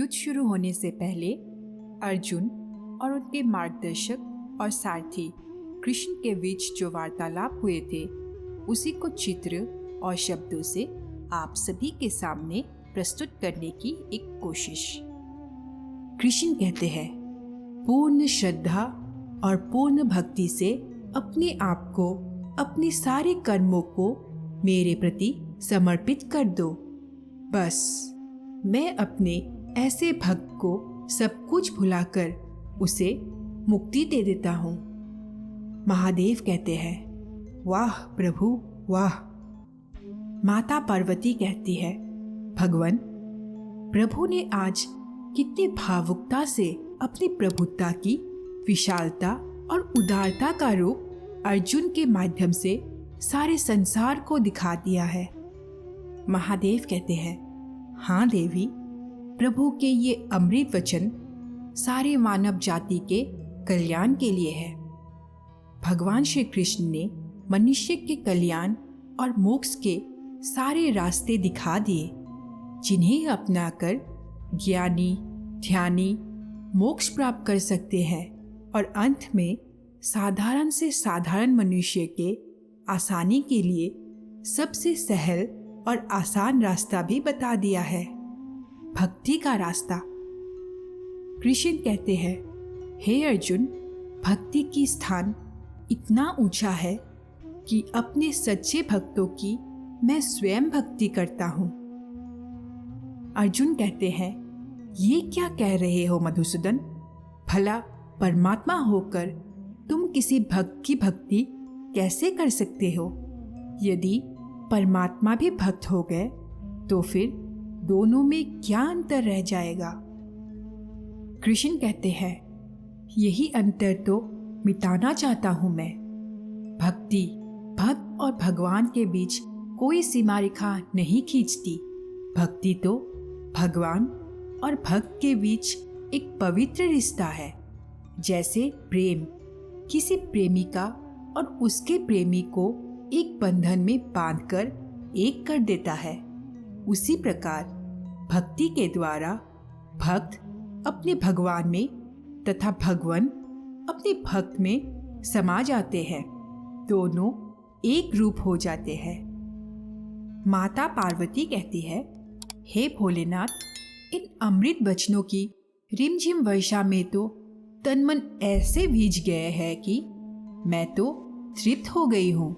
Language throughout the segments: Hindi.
युद्ध शुरू होने से पहले अर्जुन और उनके मार्गदर्शक और सारथी कृष्ण के बीच जो वार्तालाप हुए थे उसी को चित्र और शब्दों से आप सभी के सामने प्रस्तुत करने की एक कोशिश। कृष्ण कहते हैं, पूर्ण श्रद्धा और पूर्ण भक्ति से अपने आप को, अपने सारे कर्मों को मेरे प्रति समर्पित कर दो। बस मैं अपने ऐसे भक्त को सब कुछ भुलाकर उसे मुक्ति दे देता हूँ। महादेव कहते हैं, वाह प्रभु वाह। माता पार्वती कहती है, भगवान प्रभु ने आज कितनी भावुकता से अपनी प्रभुता की विशालता और उदारता का रूप अर्जुन के माध्यम से सारे संसार को दिखा दिया है। महादेव कहते हैं, हाँ देवी, प्रभु के ये अमृत वचन सारे मानव जाति के कल्याण के लिए है। भगवान श्री कृष्ण ने मनुष्य के कल्याण और मोक्ष के सारे रास्ते दिखा दिए, जिन्हें अपनाकर ज्ञानी ध्यानी मोक्ष प्राप्त कर सकते हैं और अंत में साधारण से साधारण मनुष्य के आसानी के लिए सबसे सहल और आसान रास्ता भी बता दिया है, भक्ति का रास्ता। कृष्ण कहते हैं, हे अर्जुन, भक्ति की स्थान इतना ऊंचा है कि अपने सच्चे भक्तों की मैं स्वयं भक्ति करता हूँ। अर्जुन कहते हैं, ये क्या कह रहे हो मधुसूदन? भला परमात्मा होकर तुम किसी भक्त की भक्ति कैसे कर सकते हो? यदि परमात्मा भी भक्त हो गए तो फिर दोनों में क्या अंतर रह जाएगा? कृष्ण कहते हैं, यही अंतर तो मिटाना चाहता हूं मैं। भक्ति भक्त और भगवान के बीच कोई सीमा रेखा नहीं खींचती। भक्ति तो भगवान और भक्त के बीच एक पवित्र रिश्ता है। जैसे प्रेम किसी प्रेमिका और उसके प्रेमी को एक बंधन में बांधकर एक कर देता है, उसी प्रकार भक्ति के द्वारा भक्त अपने भगवान में तथा भगवान अपने भक्त में समा जाते हैं। दोनों एक रूप हो जाते हैं। माता पार्वती कहती है, हे भोलेनाथ, इन अमृत वचनों की रिमझिम वर्षा में तो तन मन ऐसे भीज गए हैं कि मैं तो तृप्त हो गई हूँ।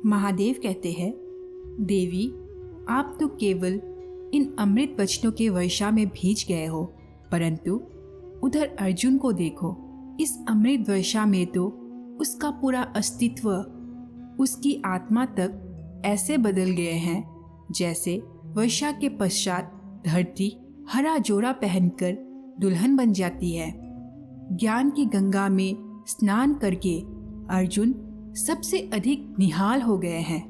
महादेव कहते हैं, देवी, आप तो केवल इन अमृत वचनों के वर्षा में भीज गए हो, परंतु उधर अर्जुन को देखो। इस अमृत वर्षा में तो उसका पूरा अस्तित्व, उसकी आत्मा तक ऐसे बदल गए हैं जैसे वर्षा के पश्चात धरती हरा जोड़ा पहनकर दुल्हन बन जाती है। ज्ञान की गंगा में स्नान करके अर्जुन सबसे अधिक निहाल हो गए हैं।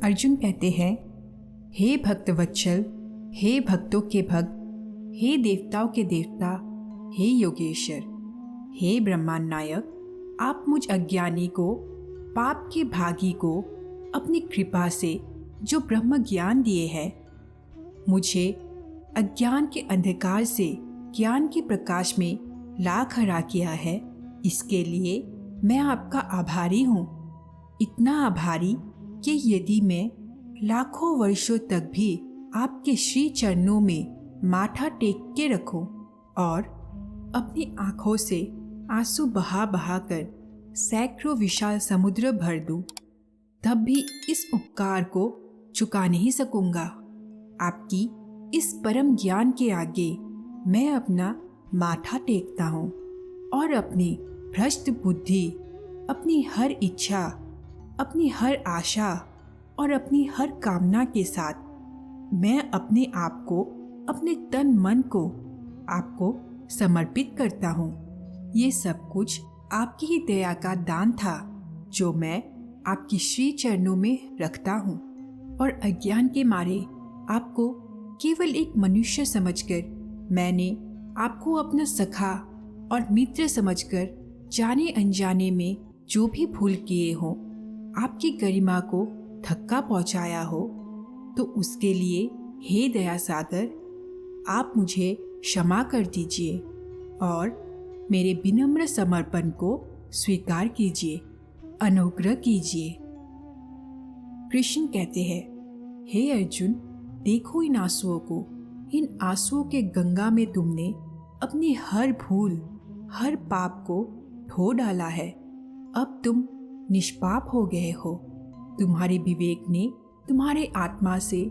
अर्जुन कहते हैं, हे भक्त वत्सल, हे भक्तों के भक्त, हे देवताओं के देवता, हे योगेश्वर, हे ब्रह्मांड नायक, आप मुझ अज्ञानी को, पाप के भागी को अपनी कृपा से जो ब्रह्म ज्ञान दिए हैं, मुझे अज्ञान के अंधकार से ज्ञान के प्रकाश में ला खड़ा किया है, इसके लिए मैं आपका आभारी हूँ। इतना आभारी कि यदि मैं लाखों वर्षों तक भी आपके श्री चरणों में माथा टेक के रखूं और अपनी आँखों से आंसू बहा बहा कर सैकड़ों विशाल समुद्र भर दूं, तब भी इस उपकार को चुका नहीं सकूंगा। आपकी इस परम ज्ञान के आगे मैं अपना माथा टेकता हूँ और अपनी भ्रष्ट बुद्धि, अपनी हर इच्छा, अपनी हर आशा और अपनी हर कामना के साथ मैं अपने आप को, अपने तन मन को आपको समर्पित करता हूँ। ये सब कुछ आपकी ही दया का दान था जो मैं आपकी श्री चरणों में रखता हूँ। और अज्ञान के मारे आपको केवल एक मनुष्य समझकर मैंने आपको अपना सखा और मित्र समझकर जाने अनजाने में जो भी भूल किए हो, आपकी गरिमा को धक्का पहुंचाया हो, तो उसके लिए हे दया सागर आप मुझे क्षमा कर दीजिए और मेरे विनम्र समर्पण को स्वीकार कीजिए, अनुग्रह कीजिए। कृष्ण कहते हैं, हे अर्जुन, देखो इन आंसुओं को। इन आंसुओं के गंगा में तुमने अपनी हर भूल, हर पाप को धो डाला है। अब तुम निष्पाप हो गए हो। तुम्हारे विवेक ने तुम्हारे आत्मा से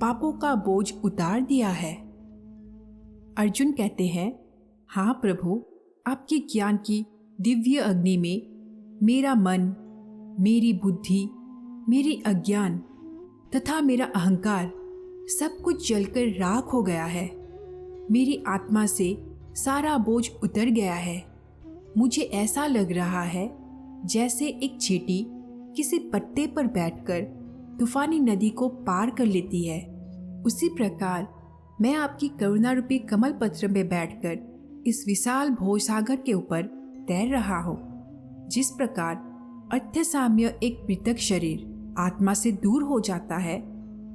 पापों का बोझ उतार दिया है। अर्जुन कहते हैं, हाँ प्रभु, आपके ज्ञान की दिव्य अग्नि में मेरा मन, मेरी बुद्धि, मेरी अज्ञान तथा मेरा अहंकार सब कुछ जलकर राख हो गया है। मेरी आत्मा से सारा बोझ उतर गया है। मुझे ऐसा लग रहा है जैसे एक चींटी किसी पत्ते पर बैठकर तूफानी नदी को पार कर लेती है। उसी प्रकार मैं आपकी करुणा रूपी कमल पत्र में बैठकर इस विशाल भवसागर के ऊपर तैर रहा हूँ। जिस प्रकार अर्धसाम्य एक पृथक शरीर आत्मा से दूर हो जाता है,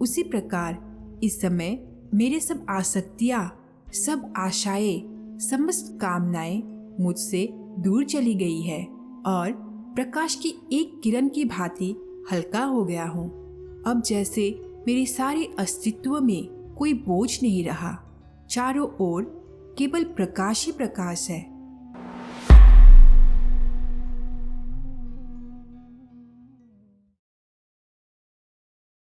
उसी प्रकार इस समय मेरे सब आसक्तियाँ, सब आशाएं, समस्त कामनाएं मुझसे दूर चली गई है और प्रकाश की एक किरण की भांति हल्का हो गया हूँ। अब जैसे मेरे सारे अस्तित्व में कोई बोझ नहीं रहा। चारों ओर केवल प्रकाश ही प्रकाश है।